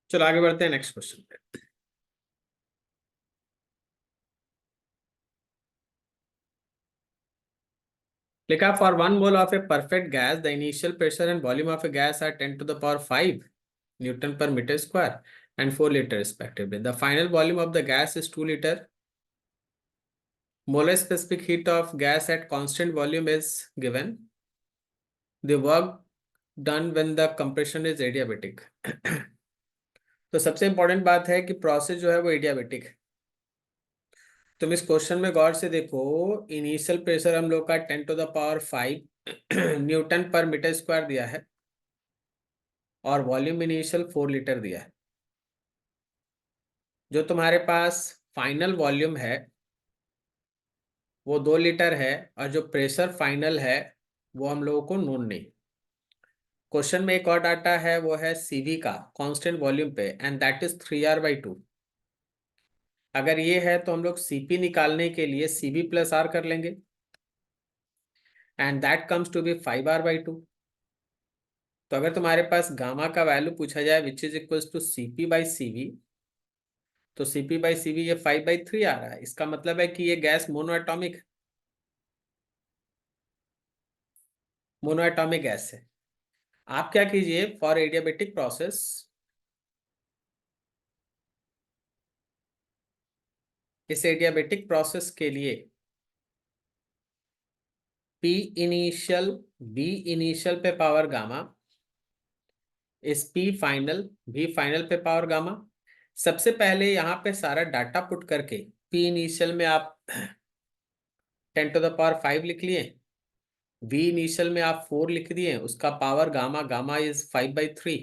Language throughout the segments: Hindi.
चलो आगे बढ़ते हैं नेक्स्ट क्वेश्चन पे। लिखा for one mole of a perfect gas the initial pressure and volume of a gas are 10⁻⁵ newton per metre square and 4 liter respectively. The final volume of the gas is 2 liter. Molar specific heat of gas at constant volume is given. The work done when the compression is adiabatic. तो सबसे इंपॉर्टेंट बात है कि प्रोसेस जो है वो एडियाबेटिक है। तुम इस क्वेश्चन में गौर से देखो, इनिशियल प्रेशर हम लोग का 10⁵ न्यूटन पर मीटर स्क्वायर दिया है और वॉल्यूम इनिशियल 4 लीटर दिया है। जो तुम्हारे पास फाइनल वॉल्यूम है वो 2 लीटर है और जो प्रेशर फाइनल है वो हम लोगों को नोन नहीं। क्वेश्चन में एक और डाटा है, वो है सीवी का कांस्टेंट वॉल्यूम पे, एंड दैट इज 3R/2। अगर ये है तो हम लोग सीपी निकालने के लिए सीवी प्लस आर कर लेंगे and that comes to be 5R/2। तो अगर तुम्हारे पास गामा का वैल्यू पूछा जाए which is equals to CP/CV, तो CP/CV ये 5/3 आ रहा है। इसका मतलब है कि ये गैस मोनोएटॉमिक गैस है। आप क्या कीजिए, फॉर एडियाबेटिक प्रोसेस इस एडियाबेटिक प्रोसेस के लिए P इनिशियल B इनिशियल पे पावर गामा इस P फाइनल V फाइनल पे पावर गामा। सबसे पहले यहाँ पे सारा डाटा पुट करके P इनिशियल में आप 10⁵ लिख लिए, V इनिशियल में आप 4 लिख दिए, उसका पावर गामा, गामा इज 5/3।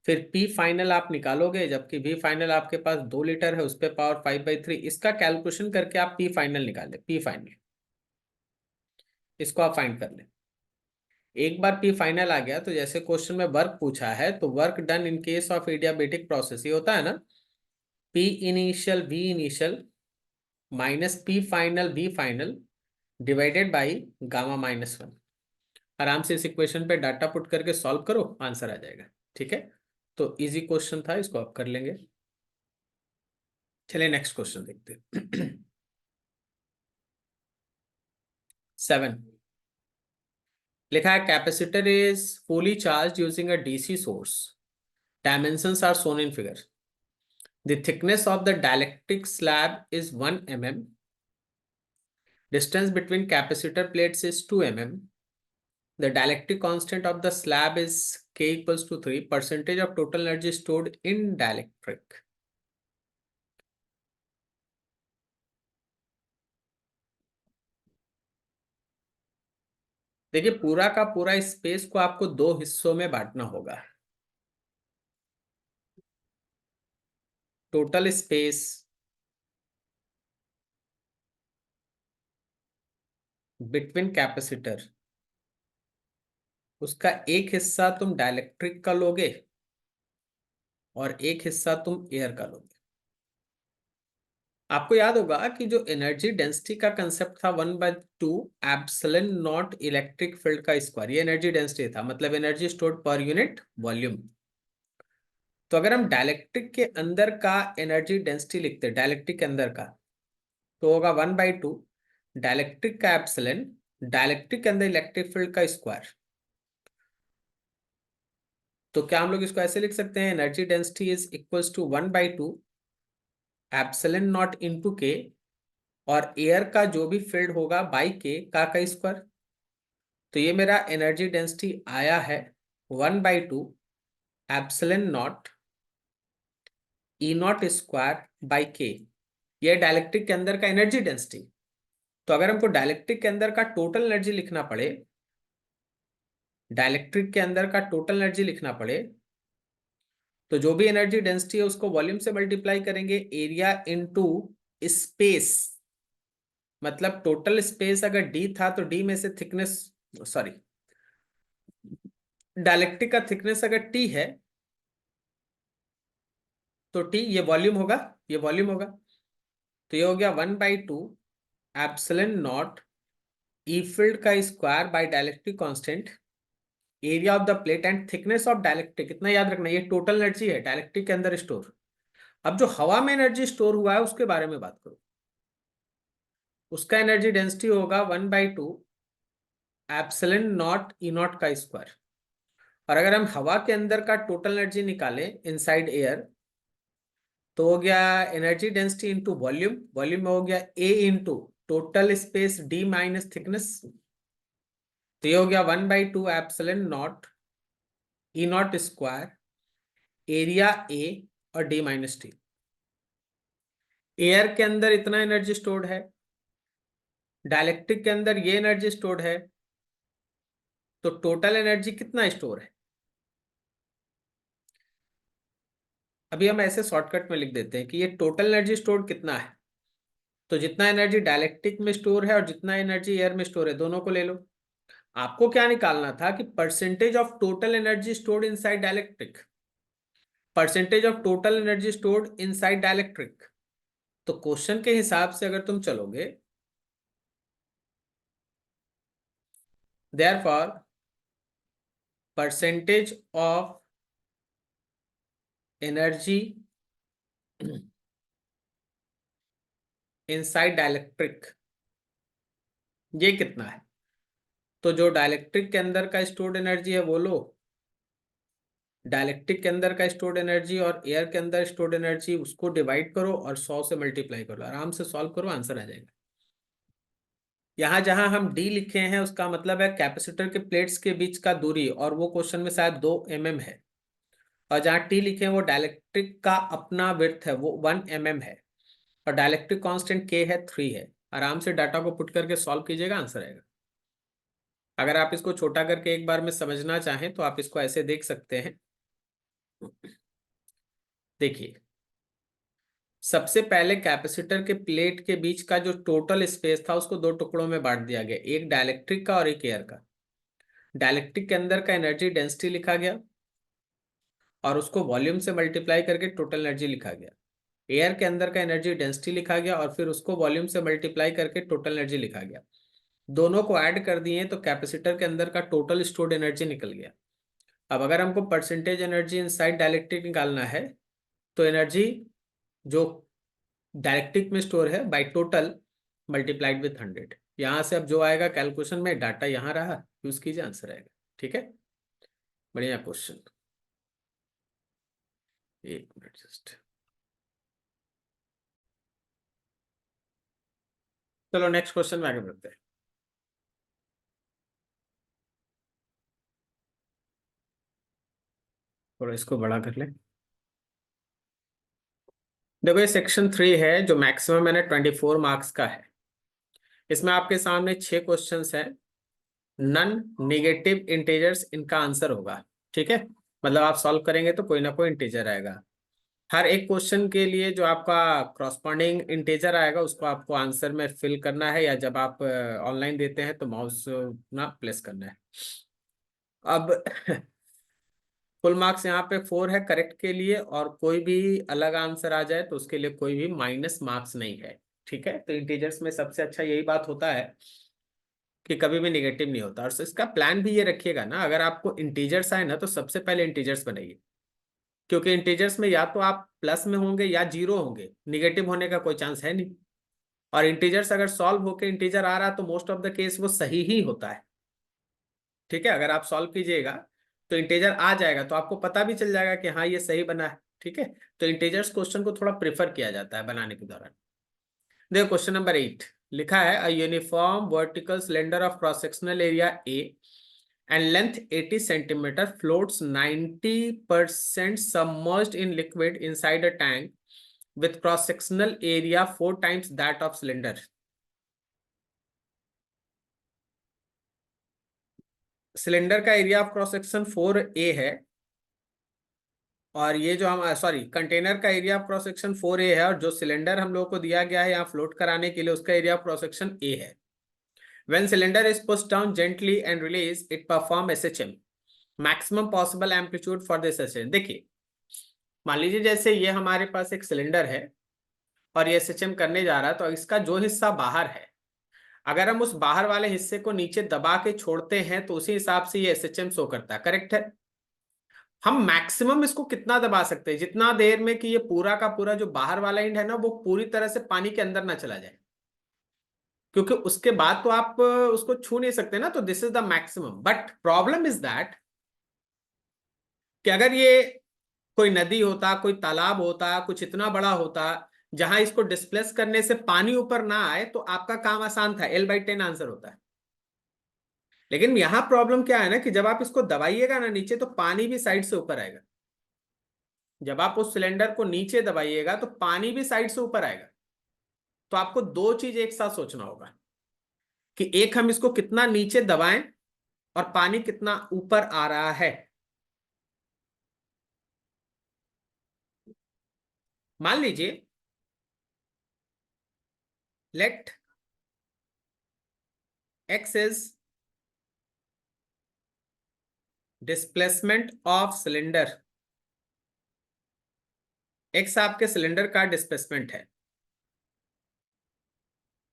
फिर P फाइनल आप निकालोगे, जबकि V फाइनल आपके पास 2 लीटर है, उस पर पावर 5/3। इसका कैलकुलेशन करके आप P फाइनल निकाल लें। P फाइनल इसको आप फाइंड कर लें। एक बार P फाइनल आ गया तो जैसे क्वेश्चन में वर्क पूछा है, तो work done in case of adiabatic process ये होता है ना, P initial V initial minus P final V final divided by gamma. आराम से इस इक्वेशन पे डाटा पुट करके सॉल्व करो, आंसर आ जाएगा। ठीक है, तो इजी क्वेश्चन था, इसको आप कर लेंगे। चलिए नेक्स्ट क्वेश्चन देखते हैं। 7 लिखा है capacitor is fully charged using a DC source. Dimensions are shown in figure. The thickness of the dielectric slab is 1 mm. Distance between capacitor plates is 2 mm. The dielectric constant of the slab is K equals to 3. Percentage of total energy stored in dielectric. देखिए, पूरा का पूरा स्पेस को आपको दो हिस्सों में बांटना होगा। टोटल स्पेस बिटवीन कैपेसिटर, उसका एक हिस्सा तुम डाइलेक्ट्रिक का लोगे और एक हिस्सा तुम एयर का लोगे। आपको याद होगा कि जो एनर्जी डेंसिटी का कंसेप्ट था 1/2 एप्सिलॉन नॉट इलेक्ट्रिक फील्ड का स्क्वायर, ये एनर्जी डेंसिटी था, मतलब energy stored per unit volume. तो अगर हम डाइलेक्ट्रिक के अंदर का एनर्जी डेंसिटी लिखते हैं, डाइलेक्ट्रिक के अंदर का, तो होगा 1/2 डाइलेक्ट्रिक का एप्सिलॉन, डाइलेक्ट्रिक के अंदर इलेक्ट्रिक फील्ड का स्क्वायर। तो क्या हम लोग इसको ऐसे लिख सकते हैं, energy density is equals to 1/2 epsilon naught into K, और एयर का जो भी फील्ड होगा बाई के का स्क्वायर। तो ये मेरा एनर्जी डेंसिटी आया है 1/2 epsilon naught E naught square by के। ये डाइलेक्ट्रिक के अंदर का एनर्जी डेंसिटी। तो अगर हमको डाइलेक्ट्रिक के अंदर का टोटल एनर्जी लिखना पड़े, डाइलेक्ट्रिक के अंदर का टोटल एनर्जी लिखना पड़े, तो जो भी एनर्जी डेंसिटी है उसको वॉल्यूम से मल्टीप्लाई करेंगे, एरिया इनटू स्पेस। मतलब टोटल स्पेस अगर डी था तो डी में से थिकनेस, सॉरी, डाइलेक्ट्रिक का थिकनेस अगर टी है तो टी ये वॉल्यूम होगा, ये वॉल्यूम होगा। तो ये हो गया 1/2 एप्सिलॉन नॉट ई फील्ड का square by dielectric constant area of the plate and thickness of dielectric, इतना याद रखना, ये टोटल एनर्जी है डाइलेक्ट्रिक के अंदर स्टोर। अब जो हवा में एनर्जी स्टोर हुआ है उसके बारे में बात करो, उसका एनर्जी डेंसिटी होगा 1/2 एप्सिलॉन नॉट ई नॉट का स्क्वायर। और अगर हम हवा के अंदर का टोटल एनर्जी निकालें इनसाइड एयर, तो हो गया energy density into volume, volume में हो गया A into total space D minus thickness, तो ये हो गया 1/2 epsilon naught E naught square area A और डी माइनस टी। एयर के अंदर इतना एनर्जी स्टोर्ड है, डाइलेक्ट्रिक के अंदर ये एनर्जी स्टोर्ड है, तो टोटल एनर्जी कितना स्टोर है? अभी हम ऐसे शॉर्टकट में लिख देते हैं कि ये टोटल एनर्जी स्टोर्ड कितना है, तो जितना एनर्जी डाइलेक्ट्रिक में स्टोर है और जितना एनर्जी एयर में स्टोर है दोनों को ले लो। आपको क्या निकालना था कि percentage of total energy stored inside dielectric, percentage of total energy stored inside dielectric. तो क्वेश्चन के हिसाब से अगर तुम चलोगे, therefore percentage of energy inside dielectric ये कितना है? तो जो डाइलेक्ट्रिक के अंदर का स्टोर्ड एनर्जी है वो लो, डाइलेक्ट्रिक के अंदर का स्टोर्ड एनर्जी और एयर के अंदर स्टोर्ड एनर्जी उसको डिवाइड करो और 100 से मल्टीप्लाई करो, आराम से सॉल्व करो, आंसर आ जाएगा। यहां जहां हम डी लिखे हैं उसका मतलब है कैपेसिटर के प्लेट्स के बीच का दूरी, और वो क्वेश्चन में शायद 2 mm है। और जहां टी लिखे हैं वो डाइलेक्ट्रिक का अपना विड्थ है, वो 1 mm है। और डाइलेक्ट्रिक कांस्टेंट के है 3 है। आराम से डाटा को पुट करके सॉल्व कीजिएगा, आंसर आएगा। अगर आप इसको छोटा करके एक बार में समझना चाहें तो आप इसको ऐसे देख सकते हैं। देखिए, सबसे पहले कैपेसिटर के प्लेट के बीच का जो टोटल स्पेस था उसको 2 टुकड़ों में बांट दिया गया, एक डाइलेक्ट्रिक का और एक एयर का। डाइलेक्ट्रिक के अंदर का एनर्जी डेंसिटी लिखा गया और उसको वॉल्यूम से मल्टीप्लाई करके टोटल एनर्जी लिखा गया। एयर के अंदर का एनर्जी डेंसिटी लिखा गया और फिर उसको वॉल्यूम से मल्टीप्लाई करके टोटल एनर्जी लिखा गया। दोनों को ऐड कर दिए तो कैपेसिटर के अंदर का टोटल स्टोर्ड एनर्जी निकल गया। अब अगर हमको परसेंटेज एनर्जी इनसाइड डाइलेक्ट्रिक निकालना है, तो एनर्जी जो डायरेक्ट्रिक में स्टोर है बाय टोटल मल्टीप्लाइड विथ 100। यहां से अब जो आएगा कैलकुलेशन में, डाटा यहां रहा, यूज कीजिए, आंसर आएगा। ठीक है, बढ़िया क्वेश्चन। एक मिनट जस्ट, चलो नेक्स्ट क्वेश्चन में आगे बढ़ते हैं। थोड़ा इसको बड़ा कर ले। देखो ये सेक्शन 3 है जो मैक्सिमम मैंने 24 मार्क्स का है। इसमें आपके सामने 6 क्वेश्चंस हैं, नन नेगेटिव इंटीजर्स इनका आंसर होगा। ठीक है, मतलब आप सॉल्व करेंगे तो कोई ना कोई इंटीजर आएगा। हर एक क्वेश्चन के लिए जो आपका क्रॉसपॉन्डिंग इंटीजर आएगा उसको आपको आंसर में फिल करना है, या जब आप ऑनलाइन देते हैं तो माउस ना प्लेस करना है। अब फुल मार्क्स यहाँ पे 4 है करेक्ट के लिए, और कोई भी अलग आंसर आ जाए तो उसके लिए कोई भी माइनस मार्क्स नहीं है। ठीक है, तो इंटीजर्स में सबसे अच्छा यही बात होता है कि कभी भी निगेटिव नहीं होता। और इसका प्लान भी ये रखिएगा ना, अगर आपको इंटीजर्स आए ना तो सबसे पहले इंटीजर्स बनाइए, क्योंकि इंटीजर्स में या तो आप प्लस में होंगे या जीरो होंगे, निगेटिव होने का कोई चांस है नहीं। और इंटीजर्स अगर सॉल्व होके इंटीजर आ रहा तो मोस्ट ऑफ द केस वो सही ही होता है। ठीक है, अगर आप सॉल्व कीजिएगा तो इंटीजर आ जाएगा तो आपको पता भी चल जाएगा कि हाँ ये सही बना है। ठीक है, तो इंटीजर्स क्वेश्चन को थोड़ा प्रेफर किया जाता है बनाने के दौरान। देखो क्वेश्चन नंबर 8 लिखा है, a uniform vertical cylinder of cross sectional area A and length 80 centimeter floats 90% submerged in liquid inside a tank with cross sectional area 4 times that of cylinder। Cylinder का area of cross section 4a है, और ये जो हम सॉरी कंटेनर का area of cross section 4a है, और जो सिलेंडर हम लोग को दिया गया है यहाँ फ्लोट कराने के लिए उसका area of cross section a है। When cylinder is pushed down gently and released, it perform SHM, maximum possible amplitude for this SHM। देखिए, मान लीजिए जैसे ये हमारे पास एक सिलेंडर है और ये SHM करने जा रहा है, तो इसका जो हिस्सा बाहर है, अगर हम उस बाहर वाले हिस्से को नीचे दबा के छोड़ते हैं तो उसी हिसाब से ये एसएचएम शो करता है, करेक्ट है। हम मैक्सिमम इसको कितना दबा सकते हैं, जितना देर में कि ये पूरा का पूरा जो बाहर वाला एंड है ना वो पूरी तरह से पानी के अंदर ना चला जाए, क्योंकि उसके बाद तो आप उसको छू नहीं सकते ना, तो this is the maximum. But problem is that कि अगर ये कोई नदी होता, कोई तालाब होता, कुछ इतना बड़ा होता जहां इसको डिस्प्लेस करने से पानी ऊपर ना आए, तो आपका काम आसान था, L/10 आंसर होता है। लेकिन यहां प्रॉब्लम क्या है ना कि जब आप इसको दबाइएगा ना नीचे, तो पानी भी साइड से ऊपर आएगा। जब आप उस सिलेंडर को नीचे दबाइएगा तो पानी भी साइड से ऊपर आएगा। तो आपको दो चीज एक साथ सोचना होगा कि एक, हम इसको कितना नीचे दबाएं और पानी कितना ऊपर आ रहा है। मान लीजिए let x is displacement of cylinder. x आपके सिलेंडर का डिस्प्लेसमेंट है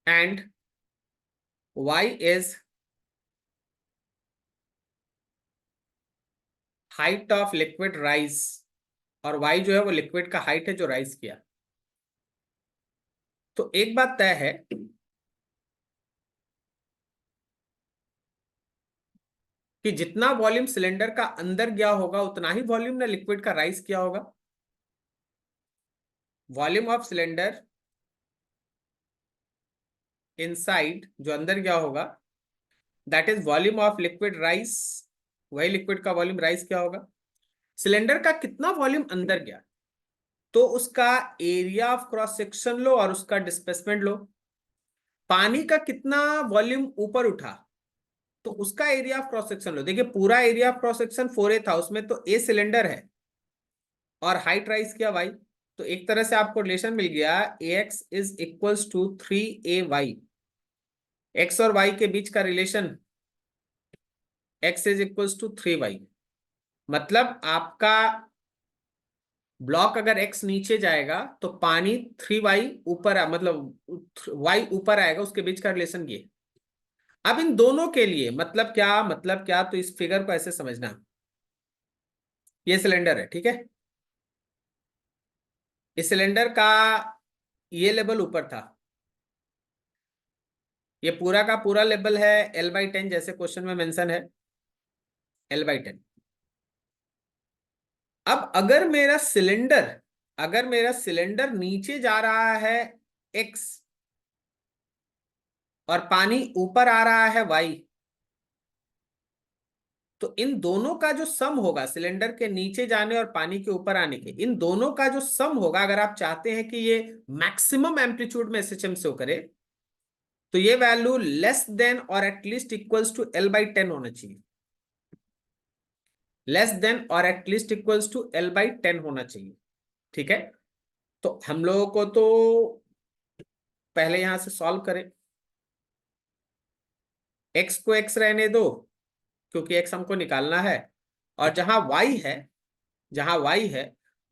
and y is height of liquid rise, और y जो है वो लिक्विड का हाइट है जो राइज किया। तो एक बात तय है कि जितना वॉल्यूम सिलेंडर का अंदर गया होगा उतना ही वॉल्यूम ने लिक्विड का राइज किया होगा। वॉल्यूम ऑफ सिलेंडर इनसाइड जो अंदर गया होगा, that is volume of liquid rise, वही लिक्विड का वॉल्यूम राइज किया होगा। सिलेंडर का कितना वॉल्यूम अंदर गया, तो उसका एरिया ऑफ क्रॉस सेक्शन लो और उसका डिस्प्लेसमेंट लो। पानी का कितना वॉल्यूम ऊपर उठा, तो उसका एरिया ऑफ क्रॉस सेक्शन लो। देखिए पूरा area of cross section 4a था, उसमें तो a सिलेंडर है और हाइट राइज किया y। तो एक तरह से आपको रिलेशन मिल गया, ax is equals to 3ay। x और y के बीच का relation x is equals to 3y। मतलब आपका ब्लॉक अगर x नीचे जाएगा तो पानी 3y ऊपर मतलब y ऊपर आएगा, उसके बीच का रिलेशन ये। अब इन दोनों के लिए मतलब क्या, तो इस फिगर को ऐसे समझना, ये सिलेंडर है, ठीक है। इस सिलेंडर का ये लेवल ऊपर था, ये पूरा का पूरा लेवल है L/10, जैसे क्वेश्चन में मेंशन है L/10। अब अगर मेरा सिलेंडर नीचे जा रहा है x और पानी ऊपर आ रहा है y, तो इन दोनों का जो सम होगा, सिलेंडर के नीचे जाने और पानी के ऊपर आने के, इन दोनों का जो सम होगा, अगर आप चाहते हैं कि ये मैक्सिमम एम्पलीट्यूड में एसएचएम शो करे, तो ये वैल्यू लेस देन और एटलीस्ट इक्वल्स टू L/10 होना चाहिए। लेस देन और एटलीस्ट इक्वल्स टू L/10 होना चाहिए, ठीक है। तो हम लोगों को तो पहले यहां से सॉल्व करें। x को x रहने दो क्योंकि x हमको निकालना है, और जहां y है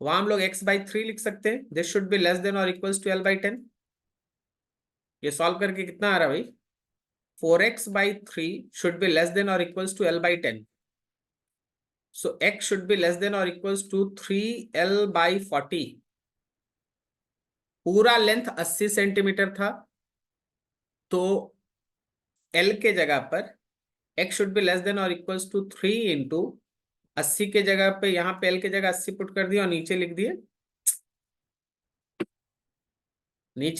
वहां हम लोग x/3 लिख सकते हैं। This should be less than और इक्वल्स टू L/10। ये सॉल्व करके कितना आ रहा है भाई, 4x/3 should be less than और equals to L/10। So x should be less than और इक्वल्स टू 3L/40। पूरा लेंथ 80 सेंटीमीटर था, तो L के जगह पर x should be less than और इक्वल्स टू 3 इंटू 80 के जगह पे, यहाँ पे L के जगह 80 पुट कर दिया और नीचे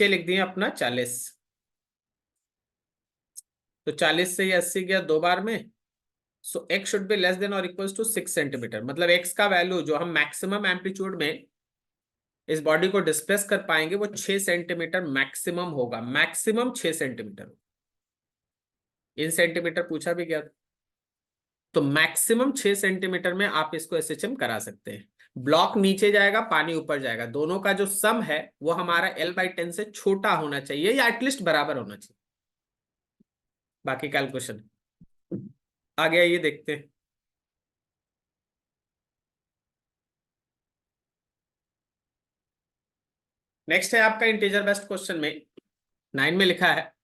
लिख दिए अपना 40। तो 40 से ये 80 गया दो बार में। सो x should be less than और इक्वल्स टू 6 सेंटीमीटर। मतलब x का वैल्यू जो हम मैक्सिमम एम्पलीट्यूड में इस बॉडी को डिस्प्लेस कर पाएंगे वो 6 सेंटीमीटर मैक्सिमम होगा, मैक्सिमम 6 सेंटीमीटर। इन सेंटीमीटर पूछा भी गया था। तो मैक्सिमम 6 सेंटीमीटर में आप इसको एसएचएम करा सकते हैं। ब्लॉक नीचे जाएगा, पानी ऊपर जाएगा, दोनों का जो सम है वो हमारा L/10 से छोटा होना चाहिए या एटलीस्ट बराबर होना चाहिए। बाकी कैलकुलेशन आ गया, ये देखते हैं। नेक्स्ट है आपका इंटीजर बेस्ड क्वेश्चन में 9 में लिखा है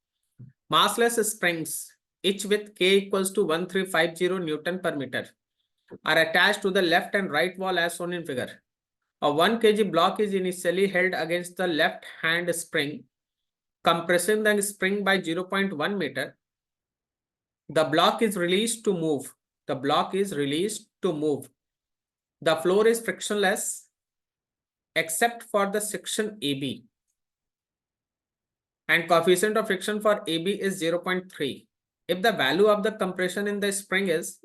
massless springs, each with K equals to 1350 Newton per meter, are attached to the left and right wall as shown in figure. A 1 kg block is initially held against the left hand spring, compressing the spring by 0.1 meter. The block is released to move. The block is released to move. The floor is frictionless except for the section AB. And coefficient of friction for AB is 0.3. If the value of the compression in the spring is,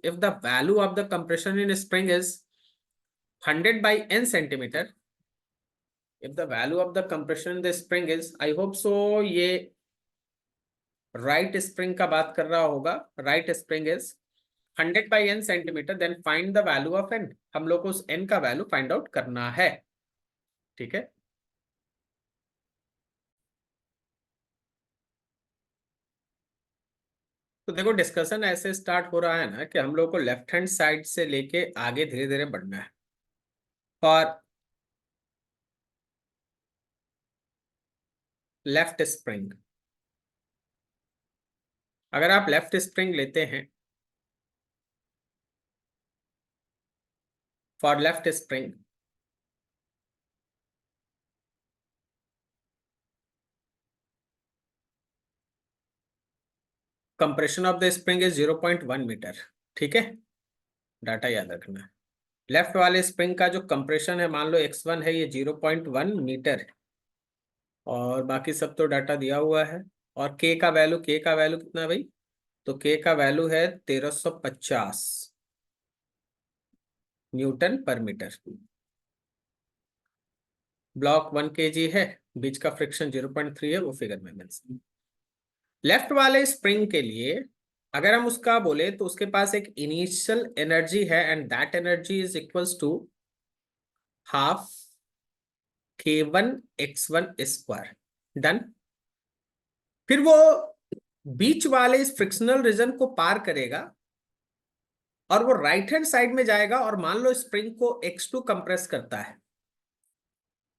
100 by n centimeter, if the value of the compression in the spring is, I hope so ये right spring का बात कर रहा होगा, right spring is 100 by n centimeter, then find the value of n. हम लोग को उस n का वैल्यू फाइंड आउट करना है, ठीक है। तो देखो डिस्कशन ऐसे स्टार्ट हो रहा है ना कि हम लोग को लेफ्ट हैंड साइड से लेके आगे धीरे धीरे बढ़ना है। और लेफ्ट स्प्रिंग, अगर आप लेफ्ट स्प्रिंग लेते हैं, for left spring compression of the spring is 0.1 metre, ठीक है, डाटा याद रखना है। लेफ्ट वाले स्प्रिंग का जो कंप्रेशन है, मान लो x1 है, ये 0.1 मीटर है, और बाकी सब तो डाटा दिया हुआ है। और k का वैल्यू कितना है भाई? तो k का वैल्यू है 1350 Newton per metre. Block 1 kg है, बीच का फ्रिक्शन 0.3 है, वो फिगर में मेंशन। लेफ्ट वाले स्प्रिंग के लिए अगर हम उसका बोले तो उसके पास एक इनिशियल एनर्जी है, and that energy is equals to half k1 x1 square. Done. फिर वो बीच वाले इस फ्रिक्शनल रीजन को पार करेगा और वो राइट हैंड साइड में जाएगा, और मान लो स्प्रिंग को x2 कंप्रेस करता है,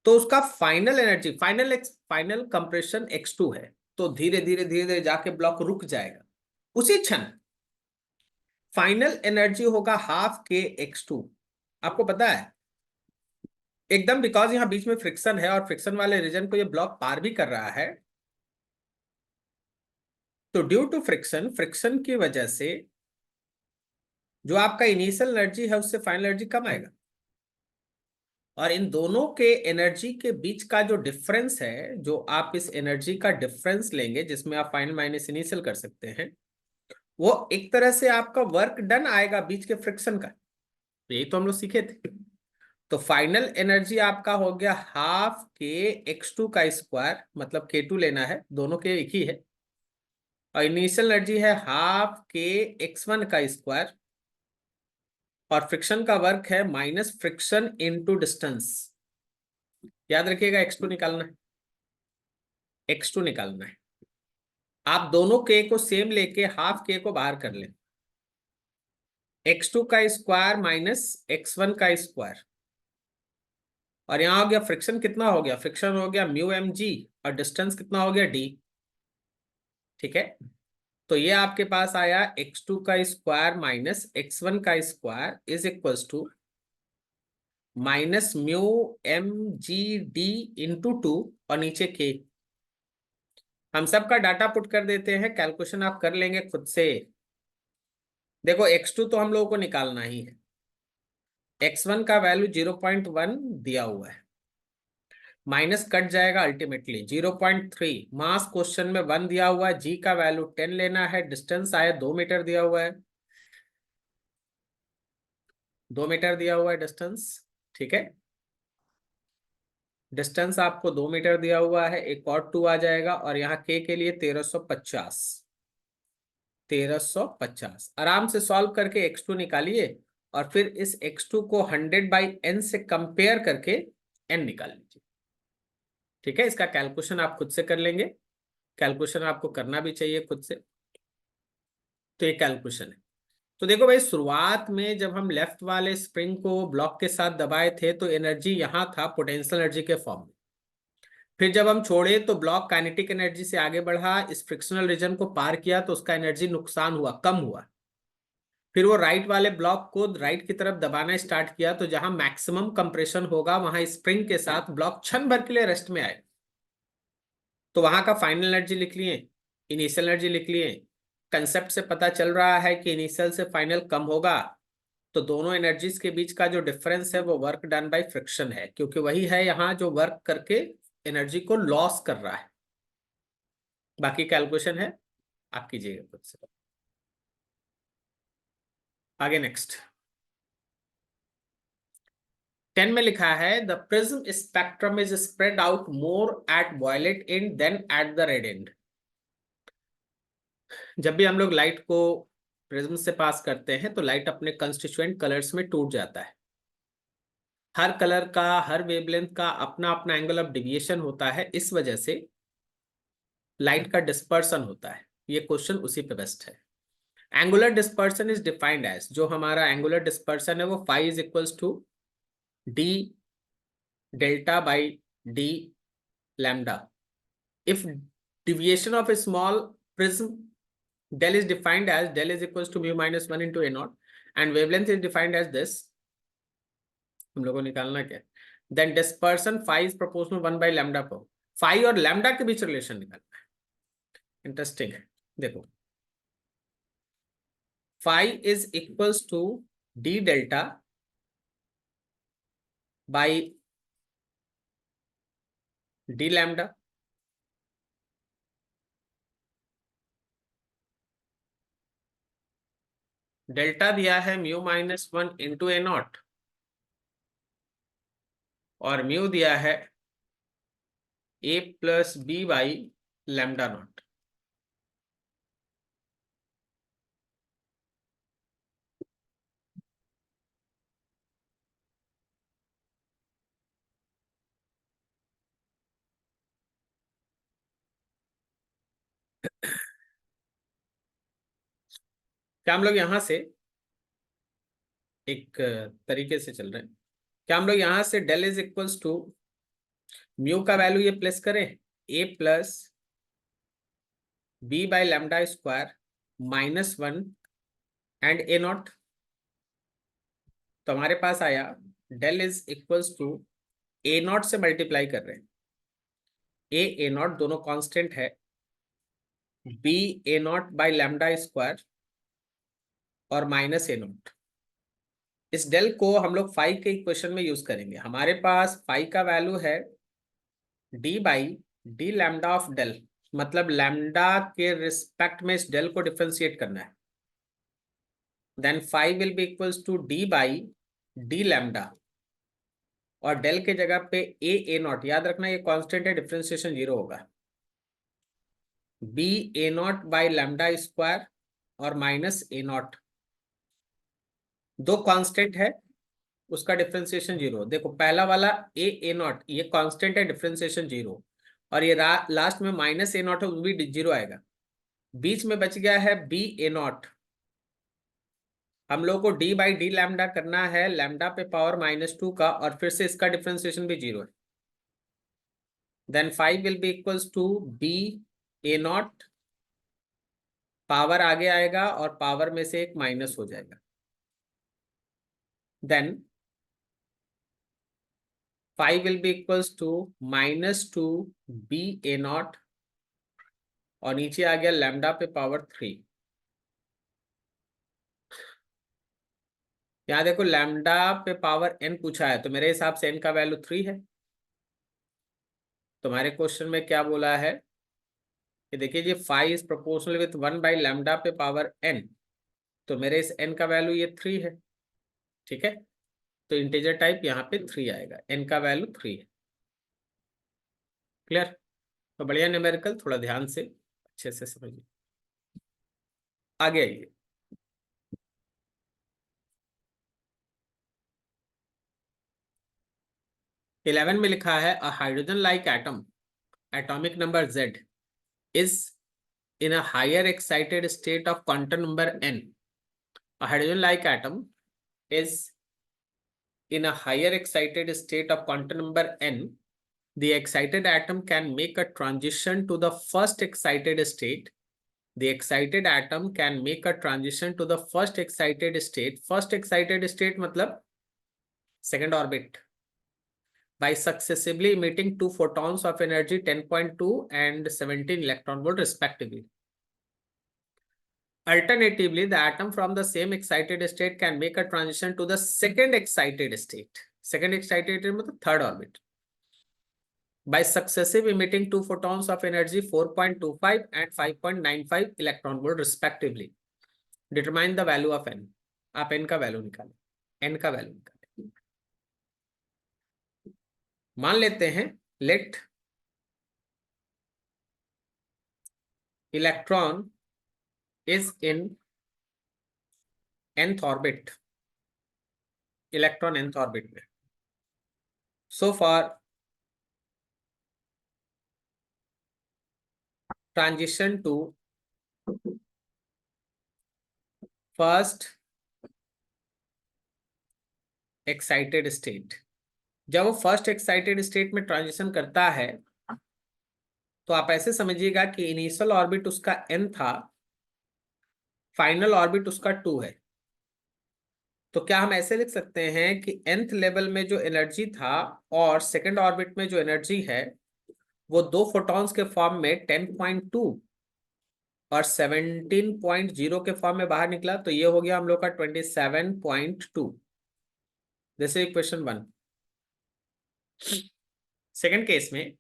तो उसका final energy, final compression x2 है, तो धीरे धीरे जाके ब्लॉक रुक जाएगा। उसी क्षण फाइनल एनर्जी होगा हाफ के x2। आपको पता है एकदम, बिकॉज यहां बीच में फ्रिक्शन है और फ्रिक्शन वाले रीजन को ये ब्लॉक पार भी कर रहा है, तो ड्यू टू फ्रिक्शन की वजह से जो आपका इनिशियल एनर्जी है उससे फाइनल एनर्जी कम आएगा, और इन दोनों के एनर्जी के बीच का जो डिफरेंस है, जो आप इस एनर्जी का डिफरेंस लेंगे जिसमें आप फाइनल माइनस इनिशियल कर सकते हैं, वो एक तरह से आपका वर्क डन आएगा बीच के फ्रिक्शन का। यही तो हम लोग सीखे थे। तो फाइनल एनर्जी आपका हो गया हाफ के x2 का स्क्वायर, मतलब k2 लेना है, दोनों के एक ही है, और इनिशियल एनर्जी है हाफ के x1 का स्क्वायर, और फ्रिक्शन का वर्क है माइनस फ्रिक्शन इनटू डिस्टेंस। याद रखिएगा x2 निकालना है, x2 निकालना है। आप दोनों के को सेम लेके हाफ के को बाहर कर लें, x2 का स्क्वायर माइनस x1 का स्क्वायर, और यहां हो गया फ्रिक्शन, कितना हो गया? फ्रिक्शन हो गया म्यू एम जी, और डिस्टेंस कितना हो गया? d, ठीक है। तो ये आपके पास आया x2 का स्क्वायर माइनस x1 का square is equals to minus mu M G D into 2, और नीचे k। हम सबका डाटा पुट कर देते हैं, कैलकुलेशन आप कर लेंगे खुद से। देखो x2 तो हम लोगों को निकालना ही है, x1 का वैल्यू 0.1 दिया हुआ है, माइनस कट जाएगा अल्टीमेटली 0.3, मास क्वेश्चन में 1 दिया हुआ है, जी का वैल्यू 10 लेना है, डिस्टेंस आया 2 मीटर दिया हुआ है, 2 मीटर दिया हुआ है डिस्टेंस, ठीक है। डिस्टेंस आपको 2 मीटर दिया हुआ है, एक और 2 आ जाएगा, और यहाँ के लिए 1350, 1350 आराम से सॉल्व करके x2 निकालिए, और फिर इस x2 को 100 बाई n से कंपेयर करके n निकाल लीजिए, ठीक है। इसका कैलकुलेशन आप खुद से कर लेंगे, कैलकुलेशन आपको करना भी चाहिए खुद से। तो ये कैलकुलेशन है। तो देखो भाई, शुरुआत में जब हम लेफ्ट वाले स्प्रिंग को ब्लॉक के साथ दबाए थे तो एनर्जी यहां था पोटेंशियल एनर्जी के फॉर्म में, फिर जब हम छोड़े तो ब्लॉक काइनेटिक एनर्जी से आगे बढ़ा, इस फ्रिक्शनल रीजन को पार किया तो उसका एनर्जी नुकसान हुआ, कम हुआ। फिर वो राइट वाले ब्लॉक को राइट की तरफ दबाना स्टार्ट किया, तो जहां मैक्सिमम कंप्रेशन होगा वहां स्प्रिंग के साथ ब्लॉक क्षण भर के लिए रेस्ट में आए। तो वहां का फाइनल एनर्जी लिख लिए, इनिशियल एनर्जी लिख लिए। कंसेप्ट से पता चल रहा है कि इनिशियल से फाइनल कम होगा, तो दोनों एनर्जीज के बीच का जो डिफरेंस है वो वर्क डन बाय फ्रिक्शन है, क्योंकि वही है यहाँ जो वर्क करके एनर्जी को लॉस कर रहा है। बाकी कैलकुलेशन है, आप कीजिएगा खुद से। आगे नेक्स्ट 10 में लिखा है the prism spectrum is spread out more at violet and then at the red end. जब भी हम लोग लाइट को प्रिज्म से पास करते हैं तो लाइट अपने कंस्टिट्यूएंट कलर्स में टूट जाता है। हर कलर का, हर वेवलेंथ का अपना अपना एंगल ऑफ डिविएशन होता है, इस वजह से लाइट का डिस्पर्सन होता है। ये क्वेश्चन उसी पे बेस्ट है। Angular dispersion is defined as, जो हमारा एंगुलर डिस्पर्सन है वो phi is equals to D delta by D lambda. If deviation of a small prism, del is defined as del is equals to mu minus 1 into a naught, and wavelength is defined as this। हम लोगों को निकालना क्या, then dispersion phi is proportional 1 by lambda पर। phi और lambda के बीच रिलेशन निकालना है। इंटरेस्टिंग है, देखो phi is equals to d delta by d lambda। Delta दिया है mu minus 1 into A naught, और म्यू दिया है A plus B by lambda naught. क्या हम लोग यहां से एक तरीके से चल रहे हैं, क्या हम लोग यहां से del is equals to mu का वैल्यू ये प्लेस करें A plus B by lambda square minus 1 and A naught. तो हमारे पास आया del is equals to A naught से मल्टीप्लाई कर रहे हैं, ए नॉट दोनों कांस्टेंट है, B A naught by lambda square और माइनस ए नॉट। इस डेल को हम लोग फाई के इक्वेशन में यूज करेंगे। हमारे पास फाई का वैल्यू है D by D lambda of del, मतलब लैम्डा के रिस्पेक्ट में इस डेल को डिफरेंशिएट करना है। Then phi will be equals to D by D lambda, और डेल के जगह पे ए नॉट, याद रखना ये कांस्टेंट है, डिफरेंशिएशन 0 होगा। B A naught by lambda square और माइनस ए नॉट, दो कांस्टेंट है, उसका डिफरेंशिएशन 0। देखो पहला वाला ए नॉट ये कांस्टेंट है, डिफरेंशिएशन 0, और ये लास्ट में माइनस ए नॉट है, वो भी 0 आएगा। बीच में बच गया है बी ए नॉट। हम लोग को डी बाई डी लैम्डा करना है लैम्डा पे पावर -2 का, और फिर से इसका डिफरेंशिएशन भी 0 है। Then 5 will be equals to b A naught, power आगे आएगा और पावर में से एक माइनस हो जाएगा। Then 5 will be equals to -2 b A naught, और नीचे आ गया लैम्डा पे पावर 3। यहाँ देखो लैम्डा पे पावर n पूछा है, तो मेरे हिसाब से n का वैल्यू 3 है। तुम्हारे क्वेश्चन में क्या बोला है कि देखिए ये 5 is proportional with 1 by lambda पे पावर n, तो मेरे इस n का वैल्यू ये 3 है। ठीक है, तो इंटीजर टाइप यहाँ पे 3 आएगा, n का वैल्यू 3 है। क्लियर? तो बढ़िया न्यूमेरिकल, थोड़ा ध्यान से अच्छे से समझिए। आगे आइए, 11 में लिखा है a hydrogen like atom atomic number Z is in a higher excited state of quantum number n। A hydrogen like atom is in a higher excited state of quantum number n The excited atom can make a transition to the first excited state. The excited atom can make a transition to the first excited state. First excited state मतलब second orbit by successively emitting 2 photons of energy 10.2 and 17 electron volt respectively. Alternatively, the atom from the same excited state can make a transition to the second excited state. Second excited state मतलब third orbit by successive emitting 2 photons of energy 4.25 and 5.95 electron volt respectively. Determine the value of n. आप n का वैल्यू निकालें, n का वैल्यू निकालें. मान लेते हैं let electron is in nth orbit, electron nth orbit में. So for transition to first excited state, जब वो फर्स्ट एक्साइटेड स्टेट में ट्रांजिशन करता है तो आप ऐसे समझिएगा कि इनिशियल ऑर्बिट उसका n था, फाइनल ऑर्बिट उसका 2 है. तो क्या हम ऐसे लिख सकते हैं कि nth लेवल में जो एनर्जी था और सेकेंड ऑर्बिट में जो एनर्जी है वो 2 फोटॉन्स के फॉर्म में 10.2 और 17.0 के फॉर्म में बाहर निकला. तो ये हो गया हम लोग का 27.2. This is question 1. Second case में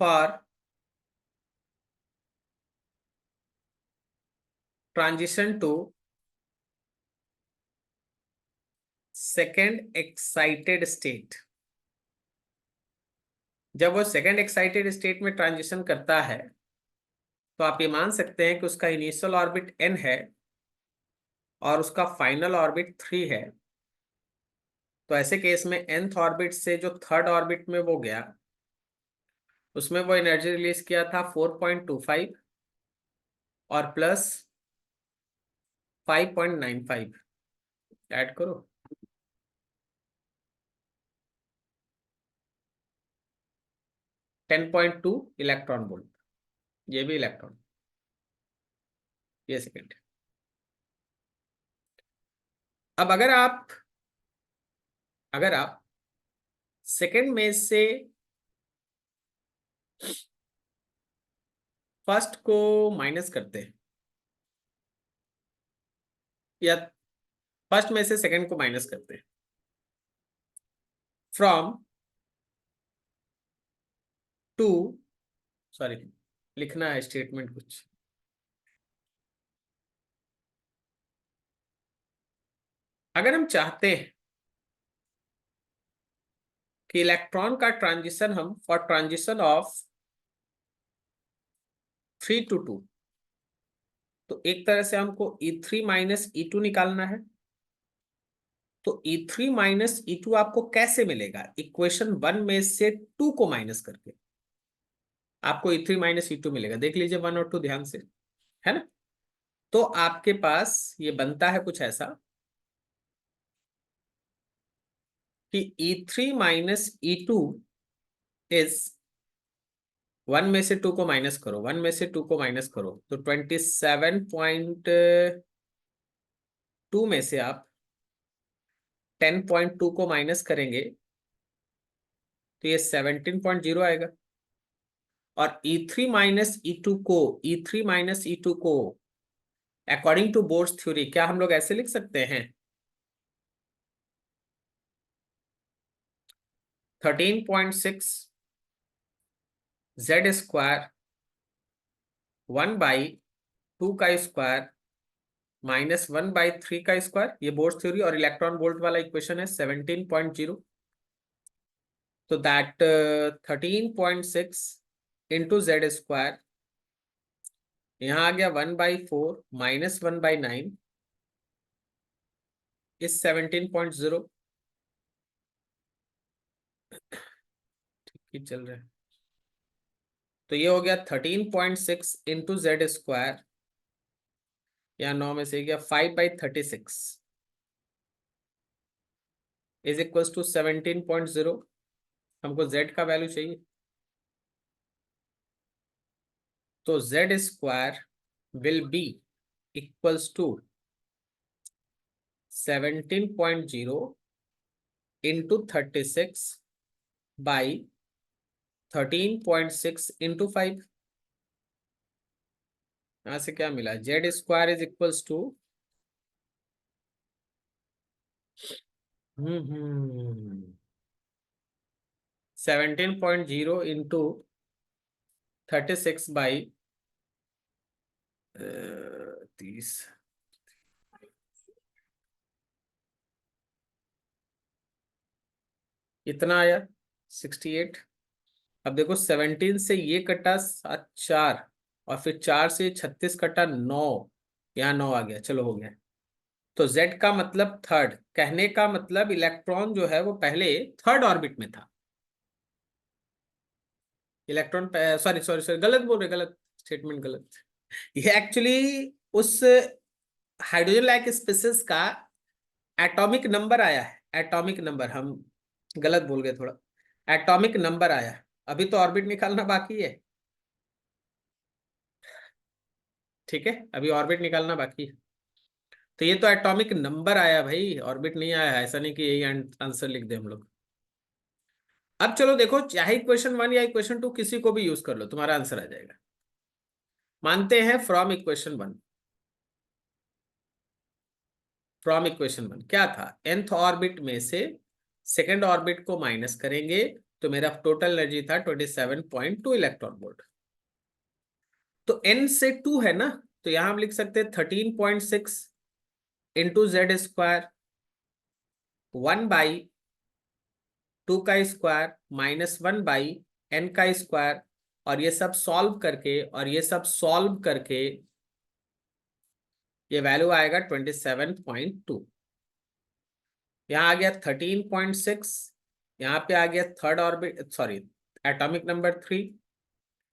for transition to second excited state, जब वो सेकेंड एक्साइटेड स्टेट में ट्रांजिशन करता है तो आप ये मान सकते हैं कि उसका इनिशियल ऑर्बिट n है और उसका फाइनल ऑर्बिट 3 है. तो ऐसे केस में nth ऑर्बिट से जो थर्ड ऑर्बिट में वो गया उसमें वो एनर्जी रिलीज किया था 4.25 और प्लस 5.95. ऐड करो. 10.2 इलेक्ट्रॉन वोल्ट, ये भी इलेक्ट्रॉन, ये सेकेंड. अब अगर आप सेकेंड में से फर्स्ट को माइनस करते हैं या फर्स्ट में से सेकेंड को माइनस करते हैं फ्रॉम टू, सॉरी लिखना है स्टेटमेंट कुछ. अगर हम चाहते हैं कि इलेक्ट्रॉन का ट्रांजिशन हम फॉर ट्रांजिशन ऑफ 3 to 2, तो एक तरह से हमको E3 माइनस E2 निकालना है. तो E3 माइनस E2 आपको कैसे मिलेगा? इक्वेशन 1 में से 2 को माइनस करके आपको E3 माइनस E2 मिलेगा. देख लीजिए 1 और 2 ध्यान से, है ना. तो आपके पास ये बनता है कुछ ऐसा कि E3 माइनस E2 इज 1 में से 2 को माइनस करो, 1 में से 2 को माइनस करो तो 27.2 में से आप 10.2 को माइनस करेंगे तो ये 17.0 आएगा. और E3 माइनस E2 को अकॉर्डिंग टू बोर्स थ्योरी क्या हम लोग ऐसे लिख सकते हैं 13.6 Z स्क्वायर 1/2 का स्क्वायर माइनस 1/3 का स्क्वायर, ये बोर्स थ्योरी. और इलेक्ट्रॉन वोल्ट वाला इक्वेशन है 17.0. तो दैट 13.6 इंटू Z स्क्वायर, यहां आ गया 1/4 माइनस 1/9 इज 17.0. ठीक ही चल रहा है. तो ये हो गया 13.6 इंटू Z स्क्वायर, या 9 में से गया 5/36 इज इक्वल टू 17.0। हमको z का वैल्यू चाहिए, तो z square will be equals to 17.0 into 36 by 13.6 into 5। यहां से क्या मिला, z square is equals to 17.0 into 36 by 30, इतना आया 68। अब देखो 17 से ये कटा 4, और फिर 4 से 36 कटा 9, यहाँ 9 आ गया, चलो हो गया। तो Z का मतलब थर्ड, कहने का मतलब इलेक्ट्रॉन जो है वो पहले थर्ड ऑर्बिट में था। इलेक्ट्रॉन, सॉरी सॉरी सॉरी, गलत बोल रहे, गलत स्टेटमेंट, गलत। ये एक्चुअली उस हाइड्रोजन लाइक स्पीसीज का एटॉमिक नंबर आया है, एटॉमिक नंबर, हम गलत बोल गए थोड़ा, एटॉमिक नंबर आया है। अभी तो ऑर्बिट निकालना बाकी है, ठीक है, अभी ऑर्बिट निकालना बाकी है। तो ये तो एटॉमिक नंबर आया भाई, ऑर्बिट नहीं आया है, ऐसा नहीं कि यही आंसर लिख दे हम लोग। अब चलो देखो, चाहे इक्वेशन 1 या इक्वेशन 2 किसी को भी यूज कर लो, तुम्हारा आंसर आ जाएगा। मानते हैं फ्रॉम इक्वेशन 1, फ्रॉम इक्वेशन 1 क्या था, nth ऑर्बिट में से सेकेंड ऑर्बिट को माइनस करेंगे, तो मेरा टोटल एनर्जी था 27.2 इलेक्ट्रॉन वोल्ट। तो n से 2 है ना, तो यहां हम लिख सकते हैं 13.6 इंटू जेड स्क्वायर 1/2 का स्क्वायर -1/n का स्क्वायर, और ये सब सॉल्व करके, और ये सब सॉल्व करके ये वैल्यू आएगा 27.2। यहाँ आ गया 13.6, यहाँ पे आ गया third orbit, sorry atomic number 3,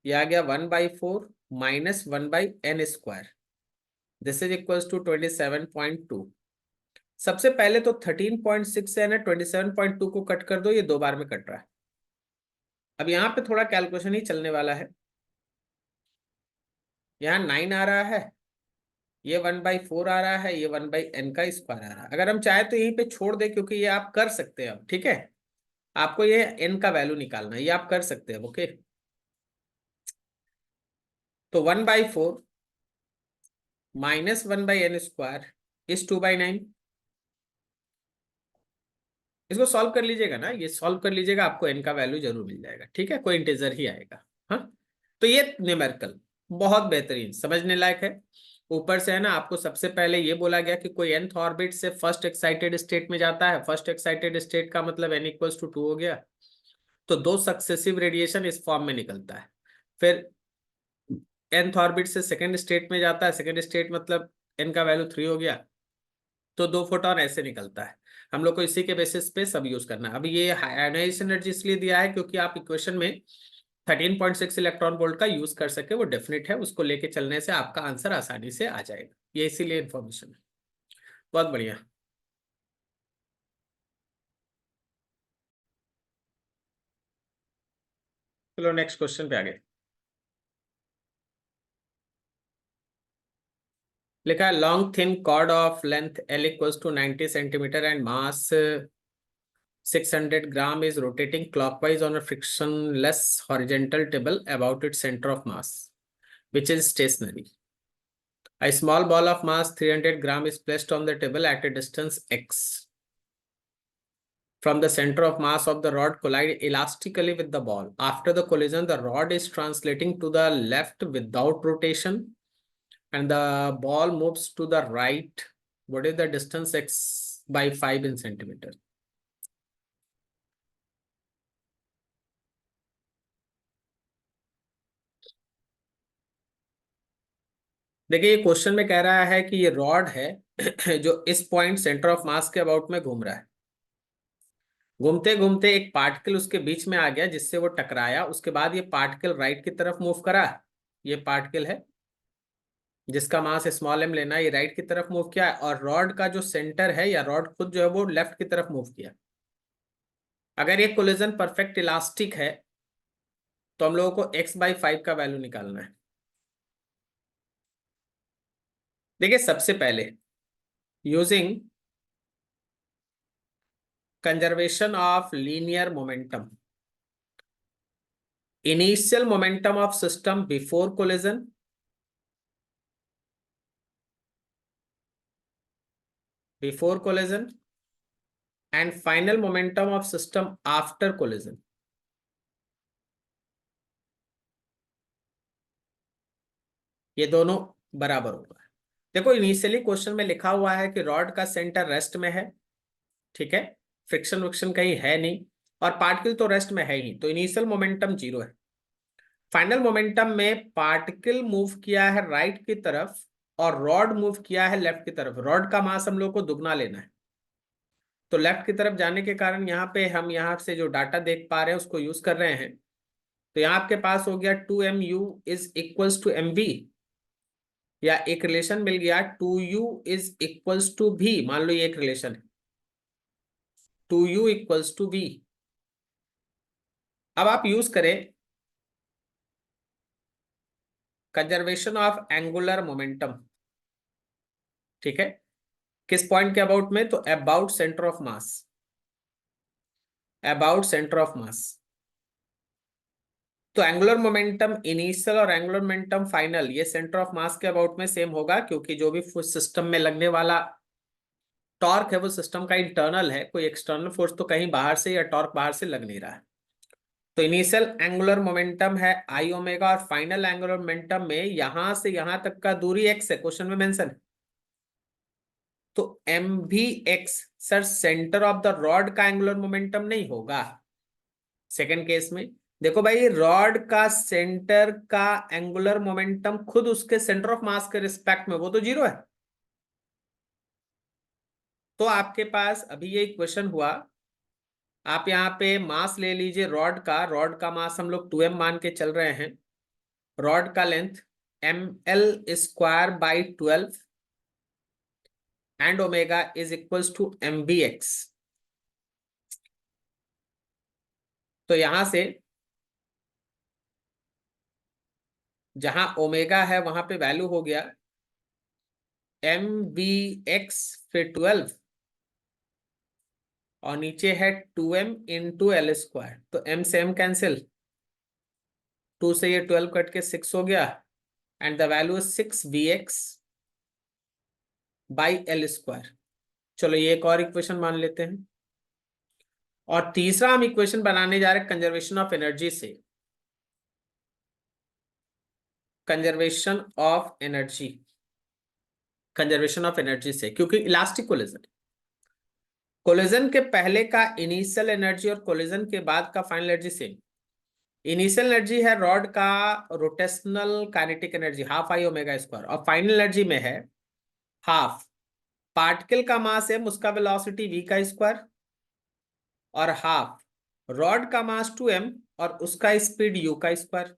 ये आ गया 1/4 -1/n square, this is equals to 27.2। सबसे पहले तो 13.6 से ना 27.2 को कट कर दो, ये 2 बार में कट रहा है। अब यहाँ पे थोड़ा कैलकुलेशन ही चलने वाला है। यहाँ 9 आ रहा है, ये 1/4 आ रहा है, ये 1/n का स्क्वायर आ रहा है। अगर हम चाहे तो यहीं पे छोड़ दे, क्योंकि ये आप कर सकते हैं अब, ठीक है, आपको ये n का वैल्यू निकालना है, ये आप कर सकते हैं, ओके। तो 1/4 -1/n स्क्वायर इज 2/9। इसको सॉल्व कर लीजिएगा ना, ये सॉल्व कर लीजिएगा, आपको n का वैल्यू जरूर मिल जाएगा, ठीक है, कोई इंटीजर ही आएगा। हाँ, तो ये न्यूमेरिकल बहुत बेहतरीन समझने लायक है। ऊपर से है ना, आपको सबसे पहले ये बोला गया कि कोई nth ऑर्बिट से फर्स्ट एक्साइटेड स्टेट में जाता है, फर्स्ट एक्साइटेड स्टेट का मतलब n इक्वल्स टू 2 हो गया, तो 2 सक्सेसिव रेडिएशन इस फॉर्म में निकलता है। फिर nth ऑर्बिट से सेकेंड स्टेट में जाता है, सेकेंड स्टेट मतलब n का वैल्यू 3 हो गया, तो 2 फोटोन ऐसे निकलता है। हम लोग को इसी के बेसिस पे सब यूज करना है। अभी ये आयोनाइजेशन एनर्जी इसलिए दिया है क्योंकि आप इक्वेशन में 13.6 इलेक्ट्रॉन वोल्ट का यूज कर सके, वो डेफिनेट है, उसको लेके चलने से आपका आंसर आसानी से आ जाएगा, ये इसीलिए इंफॉर्मेशन है। बहुत बढ़िया। चलो नेक्स्ट क्वेश्चन पे आगे। लिखा है long thin cord of length L equals to 90 centimetre and mass 600 gram is rotating clockwise on a frictionless horizontal table about its center of mass, which is stationary. A small ball of mass 300 gram is placed on the table at a distance x. From the center of mass of the rod collide elastically with the ball. After the collision, the rod is translating to the left without rotation, and the ball moves to the right. What is the distance x by 5 in centimeter? देखिए, ये क्वेश्चन में कह रहा है कि ये रॉड है जो इस पॉइंट सेंटर ऑफ मास के अबाउट में घूम रहा है। घूमते घूमते एक पार्टिकल उसके बीच में आ गया, जिससे वो टकराया, उसके बाद ये पार्टिकल राइट की तरफ मूव करा। ये पार्टिकल है जिसका मास स्मॉल m लेना, ये राइट की तरफ मूव किया, और रॉड का जो सेंटर है या रॉड खुद जो है वो लेफ्ट की तरफ मूव किया। अगर ये कोलिजन परफेक्ट इलास्टिक है तो हम लोगों को x/5 का वैल्यू निकालना है। देखिए सबसे पहले using conservation of linear momentum, initial momentum of system before collision, and final momentum of system after collision. ये दोनों बराबर होगा। देखो इनिशियली क्वेश्चन में लिखा हुआ है कि रॉड का सेंटर रेस्ट में है, ठीक है, फ्रिक्शन विक्शन कहीं है नहीं, और पार्टिकल तो रेस्ट में है ही, तो इनिशियल मोमेंटम 0 है। फाइनल मोमेंटम में पार्टिकल मूव किया है राइट की तरफ और रॉड मूव किया है लेफ्ट की तरफ। रॉड का मास हम लोग को दुगना लेना है, तो लेफ्ट की तरफ जाने के कारण यहाँ पे हम यहाँ से जो डाटा देख पा रहे हैं उसको यूज कर रहे हैं। तो यहाँ आपके पास हो गया 2mu is equals to mv, या एक रिलेशन मिल गया 2u is equals to v। मान लो ये एक रिलेशन है 2u इक्वल्स टू v। अब आप यूज करें कंजर्वेशन ऑफ एंगुलर मोमेंटम, ठीक है, किस पॉइंट के अबाउट में, तो about centre of mass, about centre of mass. तो एंगुलर मोमेंटम इनिशियल और एंगुलर मोमेंटम फाइनल ये सेंटर ऑफ मास के अबाउट में सेम होगा, क्योंकि जो भी सिस्टम में लगने वाला टॉर्क है वो सिस्टम का इंटरनल है, कोई एक्सटर्नल फोर्स तो कहीं बाहर से या टॉर्क बाहर से लग नहीं रहा है। तो इनिशियल एंगुलर मोमेंटम है आई ओमेगा, और फाइनल एंगुलर मोमेंटम में यहां से यहां तक का दूरी x है, क्वेश्चन में मेंशन है, तो एम भी x. Sir centre of the rod का एंगुलर मोमेंटम नहीं होगा सेकेंड केस में। देखो भाई रॉड का सेंटर का एंगुलर मोमेंटम खुद उसके सेंटर ऑफ मास के रिस्पेक्ट में वो तो 0 है। तो आपके पास अभी ये इक्वेशन हुआ, आप यहाँ पे मास ले लीजिए रॉड का मास हम लोग 2m मान के चल रहे हैं, रॉड का length ml²/12 and omega is equals to mbx। तो यहां से जहां ओमेगा है वहां पे वैल्यू हो गया mbx फिर 12 और नीचे है 2m इंटू l²। तो m से m कैंसिल, 2 से ये 12 कट के 6 हो गया, and the value is 6bx/l²। चलो ये एक और इक्वेशन मान लेते हैं, और तीसरा हम इक्वेशन बनाने जा रहे हैं कंजर्वेशन ऑफ एनर्जी से, conservation of energy, conservation of energy से, क्योंकि इलास्टिक कोलिजन के पहले का इनिशियल एनर्जी और कोलिजन के बाद का final energy same. Initial energy है रॉड का रोटेशनल काइनेटिक एनर्जी ½ I⍵², और फाइनल एनर्जी में है हाफ पार्टिकल का मास है उसका वेलोसिटी v², और हाफ रॉड का मास 2m और उसका स्पीड u²।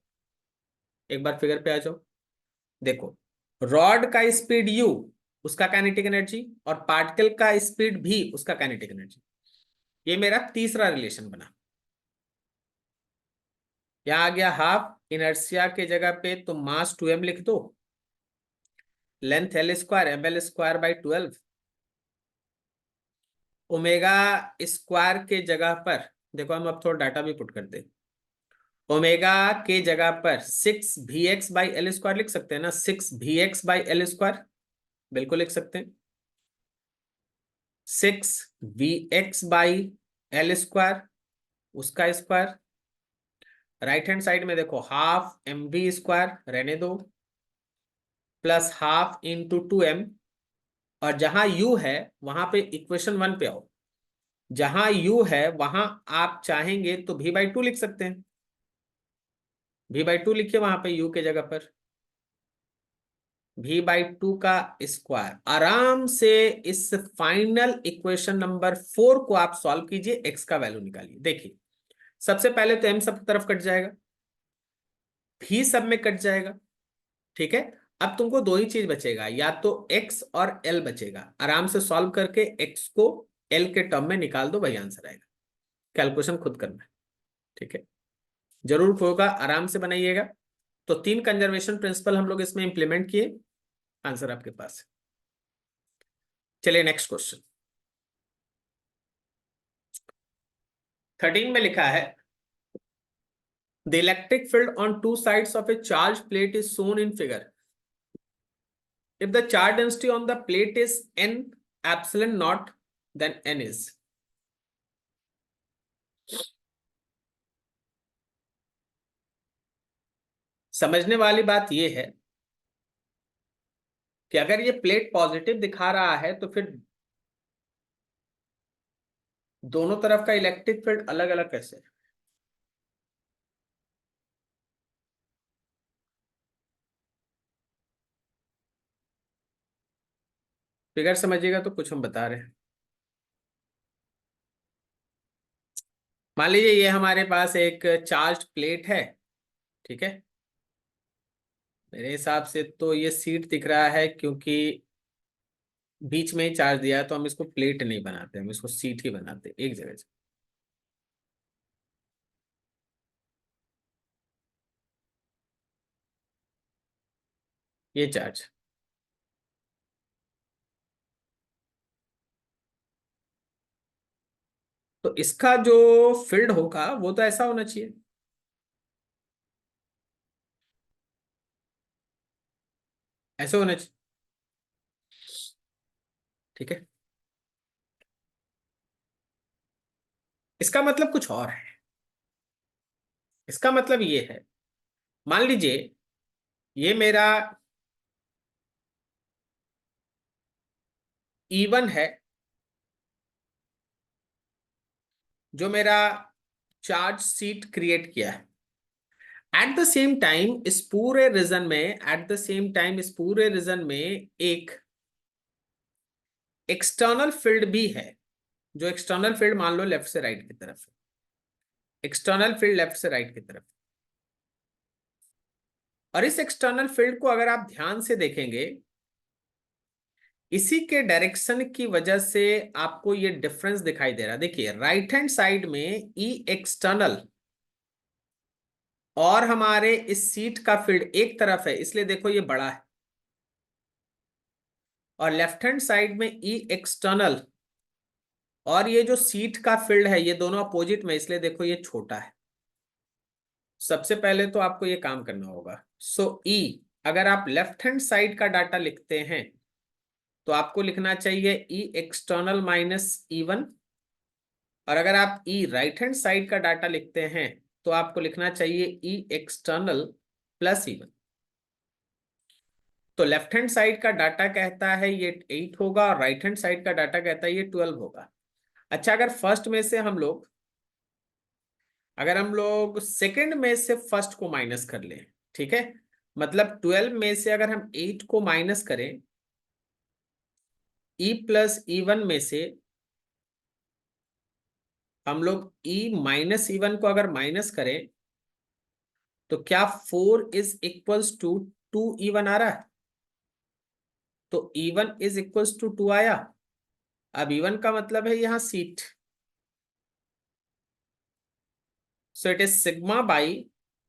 एक बार फिगर पे आ जाओ, देखो रॉड का स्पीड u उसका काइनेटिक एनर्जी, और पार्टिकल का स्पीड v उसका काइनेटिक एनर्जी। ये मेरा तीसरा रिलेशन बना। यहां आ गया हाफ, इनर्शिया के जगह पे तुम मास 2m लिख दो, length l² ml²/12, omega square के जगह पर देखो हम अब थोड़ा डाटा भी पुट करते हैं, ओमेगा के जगह पर 6bx/l² लिख सकते हैं ना, 6bx/l², बिल्कुल लिख सकते हैं, 6bx/l² उसका स्क्वायर। राइट हैंड साइड में देखो हाफ mv² रहने दो, प्लस हाफ इंटू 2m, और जहां u है वहां पे इक्वेशन 1 पे आओ, जहां u है वहां आप चाहेंगे तो v/2 लिख सकते हैं, v/2 लिखिए वहां पे u के जगह पर, v/2 का स्क्वायर। आराम से इस फाइनल इक्वेशन नंबर 4 को आप सॉल्व कीजिए, x का वैल्यू निकालिए। देखिए सबसे पहले तो m सब तरफ कट जाएगा, v सब में कट जाएगा, ठीक है। अब तुमको दो ही चीज बचेगा, या तो x और l बचेगा, आराम से सॉल्व करके x को l के टर्म में निकाल दो, वही आंसर आएगा। कैलकुलेशन खुद करना है, ठीक है। जरूर होगा, आराम से बनाइएगा। तो 3 कंजर्वेशन प्रिंसिपल हम लोग इसमें इंप्लीमेंट किए, आंसर आपके पास है। चलिए नेक्स्ट क्वेश्चन। 13 में लिखा है the electric field on two sides of a charge plate is shown in figure if the charge density on the plate is n epsilon naught then n is। समझने वाली बात यह है कि अगर ये प्लेट पॉजिटिव दिखा रहा है तो फिर दोनों तरफ का इलेक्ट्रिक फील्ड अलग अलग कैसे है? फिगर समझिएगा तो कुछ हम बता रहे हैं। मान लीजिए ये हमारे पास एक चार्ज प्लेट है, ठीक है। मेरे हिसाब से तो ये सीट दिख रहा है, क्योंकि बीच में ही चार्ज दिया है, तो हम इसको प्लेट नहीं बनाते, हम इसको सीट ही बनाते एक जगह से। ये चार्ज, तो इसका जो फील्ड होगा वो तो ऐसा होना चाहिए, ऐसे होना चाहिए, ठीक है। इसका मतलब कुछ और है। इसका मतलब ये है, मान लीजिए ये मेरा E1 है, जो मेरा चार्ज सीट क्रिएट किया है। एट द सेम टाइम इस पूरे रीजन में, एट द सेम टाइम इस पूरे रीजन में एक एक्सटर्नल फील्ड भी है, जो एक्सटर्नल फील्ड मान लो लेफ्ट से राइट की तरफ है, एक्सटर्नल फील्ड लेफ्ट से राइट की तरफ। और इस एक्सटर्नल फील्ड को अगर आप ध्यान से देखेंगे, इसी के डायरेक्शन की वजह से आपको ये डिफरेंस दिखाई दे रहा है। देखिए राइट हैंड साइड में ई एक्सटर्नल और हमारे इस सीट का फील्ड एक तरफ है, इसलिए देखो ये बड़ा है। और लेफ्ट हैंड साइड में ई एक्सटर्नल और ये जो सीट का फील्ड है, ये दोनों अपोजिट में, इसलिए देखो ये छोटा है। सबसे पहले तो आपको ये काम करना होगा। सो ई, अगर आप लेफ्ट हैंड साइड का डाटा लिखते हैं तो आपको लिखना चाहिए ई एक्सटर्नल माइनस E1। और अगर आप ई राइट हैंड साइड का डाटा लिखते हैं तो आपको लिखना चाहिए ई एक्सटर्नल प्लस E1। तो लेफ्ट हैंड साइड का डाटा कहता है ये 8 होगा, और राइट हैंड साइड का डाटा कहता है ये 12 होगा। अच्छा, अगर फर्स्ट में से हम लोग, अगर हम लोग सेकंड में से फर्स्ट को माइनस कर लें, ठीक है, मतलब 12 में से अगर हम 8 को माइनस करें, E प्लस E1 में से हम लोग E माइनस E1 को अगर माइनस करें तो क्या 4 इज इक्वल्स टू 2E1 आ रहा है? तो E1 इज इक्वल्स टू 2 आया। अब E1 का मतलब है यहां seat, so it is sigma by